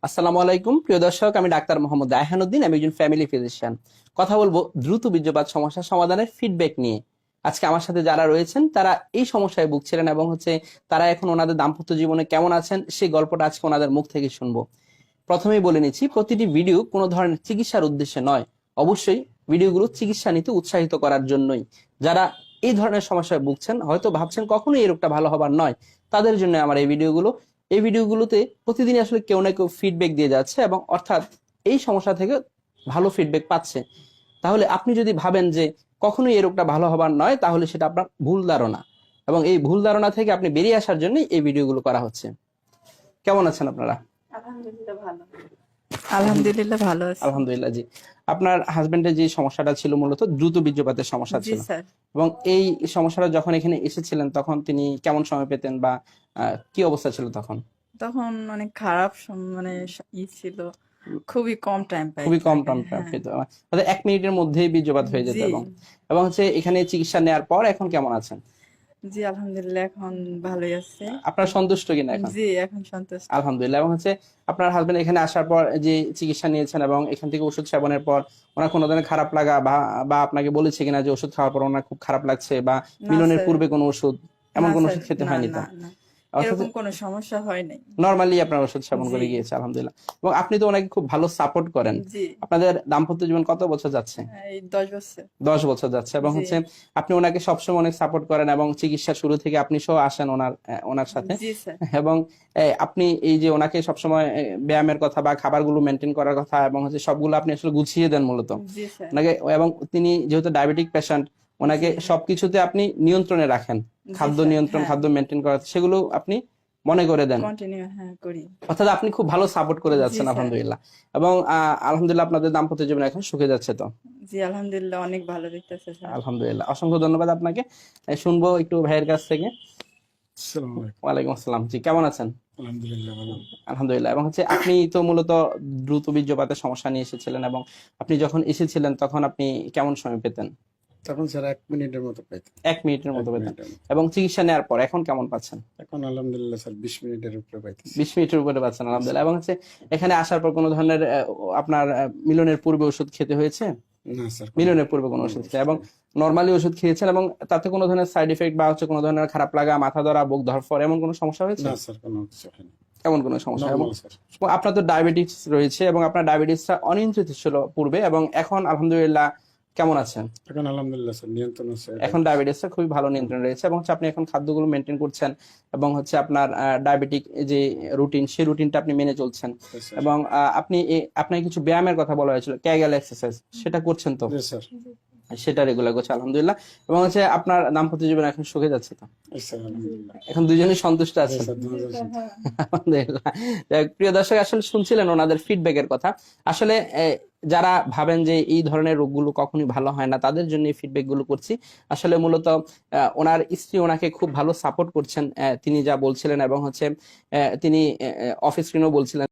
আসসালামু আলাইকুম প্রিয় দর্শক, আমি ডাক্তার মোহাম্মদ রায়হানুদ্দিন। আমি একজন ফ্যামিলি ফিজিশিয়ান। কথা বলবো দ্রুত বীর্যপাত সমস্যা সমাধানের ফিডব্যাক নিয়ে। আজকে আমার সাথে যারা রয়েছেন তারা এই সমস্যায় ভুগছিলেন এবং তারা এখন ওনাদের দাম্পত্য জীবনে কেমন আছেন সেই গল্পটা আজকে ওনাদের মুখ থেকে শুনবো। প্রথমেই বলে নিচ্ছি, প্রতিটি ভিডিও কোনো ধরনের চিকিৎসার উদ্দেশ্যে নয়। অবশ্যই ভিডিওগুলো চিকিৎসা নিতে উৎসাহিত করার জন্যই। যারা এই ধরনের সমস্যায় ভুগছেন, হয়তো ভাবছেন কখনোই এই রোগটা ভালো হবার নয়, তাদের জন্য আমার এই ভিডিওগুলোতে প্রতিদিন আসলে কেউ না কেউ ফিডব্যাক দিয়ে যাচ্ছে এবং অর্থাৎ এই সমস্যা থেকে ভালো ফিডব্যাক পাচ্ছে। তাহলে আপনি যদি ভাবেন যে কখনোই এই রোগটা ভালো হবার নয়, তাহলে সেটা আপনার ভুল ধারণা, এবং এই ভুল ধারণা থেকে আপনি বেরিয়ে আসার জন্য এই ভিডিওগুলো করা হচ্ছে। কেমন আছেন আপনারা? আলহামদুলিল্লাহ ভালো। আলহামদুলিল্লাহ ভালো আছি। আলহামদুলিল্লাহ। জি, আপনার হাজবেন্ডের যে সমস্যাটা ছিল মূলত দ্রুত বীর্যপাতের সমস্যা জি ছিল, স্যার। এবং এই সমস্যাটা যখন এখানে এসেছিলেন তখন তিনি কেমন সময় পেতেন বা কি অবস্থা ছিল তখন? তখন অনেক খারাপ ছিল, খুবই কম টাইম খুবই পাইতো কম আগে। টাইম হ্যাঁ পেত, মানে 1 মিনিটের মধ্যেই বীর্যপাত হয়ে যেত। জি এবং এবং এখানে চিকিৎসা নেওয়ার পর এখন কেমন আছেন? জি আলহামদুলিল্লাহ এখন ভালোই আছে। আপনার সন্তুষ্ট কিনা এখন? জি এখন সন্তুষ্ট। আলহামদুলিল্লাহ। এবং আপনার হাজবেন্ড এখানে আসার পর যে চিকিৎসা নিয়েছেন এবং এখান থেকে ওষুধ সেবনের পর ওনার কোনো ধরনের খারাপ লাগা বা বা আপনাকে বলেছে কিনা যে ওষুধ খাওয়ার পর ওনার খুব খারাপ লাগছে, বা না মিলনের স্যার, পূর্বে কোনো ওষুধ, এমন না কোনো স্যার, ওষুধ খেতে না হয়নি তো? না না অর্থাৎ এরকম কোনো সমস্যা হয় নাই। নর্মালি আপনার ওষুধ সেবন জি করে গিয়েছে, আলহামদুলিল্লাহ। এবং আপনি তো ওনাকে খুব ভালো সাপোর্ট করেন। জি আপনাদের দাম্পত্য জীবন কত বছর যাচ্ছে? এই 10 বছর। 10 বছর যাচ্ছে। এবং জি আপনি ওনাকে সবসময় অনেক সাপোর্ট করেন এবং চিকিৎসা শুরু থেকে আপনি সহ আসেন ওনার সাথে। জি স্যার। এবং আপনি এই যে ওনাকে সবসময় ব্যায়ামের কথা বা খাবারগুলো মেনটেন করার কথা এবং সবগুলো আপনি আসলে গুছিয়ে দেন মূলত জি স্যার। ওনাকে। এবং তিনি যেহেতু ডায়াবেটিক পেশেন্ট, ওনাকে জি সবকিছুতে আপনি নিয়ন্ত্রণে রাখেন। জি খাদ্য স্যার। নিয়ন্ত্রণ, হ্যাঁ খাদ্য মেনটেন করা, সেগুলো আপনি মনে করে দেন। কন্টিনিউ হ্যাঁ করি। অর্থাৎ আপনি খুব ভালো সাপোর্ট করে জি যাচ্ছেন, স্যার। আলহামদুলিল্লাহ। এবং আলহামদুলিল্লাহ আপনাদের দাম্পত্য জীবন এখন সুখে যাচ্ছে তো? জি আলহামদুলিল্লাহ অনেক ভালো দেখতেছে স্যার। আলহামদুলিল্লাহ, অসংখ্য ধন্যবাদ আপনাকে। শুনবো একটু ভাইয়ের কাছ থেকে। আসসালামু আলাইকুম। ওয়ালাইকুম আসসালাম। জি, কেমন আছেন? আলহামদুলিল্লাহ ভালো। আলহামদুলিল্লাহ। এবং আপনি তো মূলত দ্রুত বীর্যপাতের সমস্যা নিয়ে এসেছিলেন, এবং আপনি যখন এসেছিলেন তখন আপনি কেমন সময় পেতেন? তখন স্যার 1 মিনিটের মতো পাইতাম। 1 মিনিটের মতো এক পেতেন। মিনিটের মতো। এবং চিকিৎসা নেওয়ার পর এখন কেমন পাচ্ছেন? এখন আলহামদুলিল্লাহ স্যার 20 মিনিটের উপরে পাইতেছি। 20 মিনিটের উপরে পাচ্ছেন, আলহামদুলিল্লাহ। এবং এখানে আসার পর কোনো ধরনের আপনার মিলনের পূর্বে ওষুধ খেতে হয়েছে? না স্যার মিলনের পূর্বে কোনো কোনো ওষুধ ওষুধ খেয়ে, এবং খাইনি। নর্মালি ওষুধ খেয়েছেন এবং তাতে কোনো ধরনের সাইড এফেক্ট বা কোনো ধরনের খারাপ লাগা, মাথা ধরা, বুক ধড়ফড় এমন কোনো সমস্যা হয়েছে? না স্যার কোনো কিছু হয়নি। এমন কোনো সমস্যা? এবং নর্মাল স্যার। আপনার তো ডায়াবেটিস রয়েছে, এবং আপনার ডায়াবেটিসটা অনিয়ন্ত্রিত ছিল পূর্বে, এবং এখন আলহামদুলিল্লাহ কেমন আছেন? এখন আলহামদুলিল্লাহ স্যার নিয়ন্ত্রণ আছে এখন ডায়াবেটিস। ডায়াবেটিসটা খুবই ভালো নিয়ন্ত্রণ রয়েছে, এবং আপনি এখন খাদ্যগুলো মেনটেন করছেন, এবং আপনার ডায়াবেটিক যে রুটিন, সেই রুটিনটা আপনি মেনে চলছেন। জি স্যার। এবং আপনাকে কিছু ব্যায়ামের কথা বলা হয়েছিল, ক্যাগেল এক্সারসাইজ, সেটা করছেন তো? জি স্যার। সেটা রেগুলার করছে, আলহামদুলিল্লাহ। এবং আপনার দাম্পত্য জীবন এখন সুখে যাচ্ছে তো? জি স্যার আলহামদুলিল্লাহ। এখন দুজনেই সন্তুষ্ট জি আছেন? স্যার 2000 আলহামদুলিল্লাহ। যাই হোক, প্রিয় দর্শক, আসলে শুনছিলেন ওনাদের ফিডব্যাকের কথা। আসলে যারা ভাবেন যে এই ধরনের রোগগুলো কখনোই ভালো হয় না, তাদের জন্য এই ফিডব্যাক গুলো করছি। আসলে মূলত ওনার স্ত্রী ওনাকে খুব ভালো সাপোর্ট করছেন, তিনি যা বলছিলেন, এবং তিনি অফ স্ক্রিনেও বলছিলেন।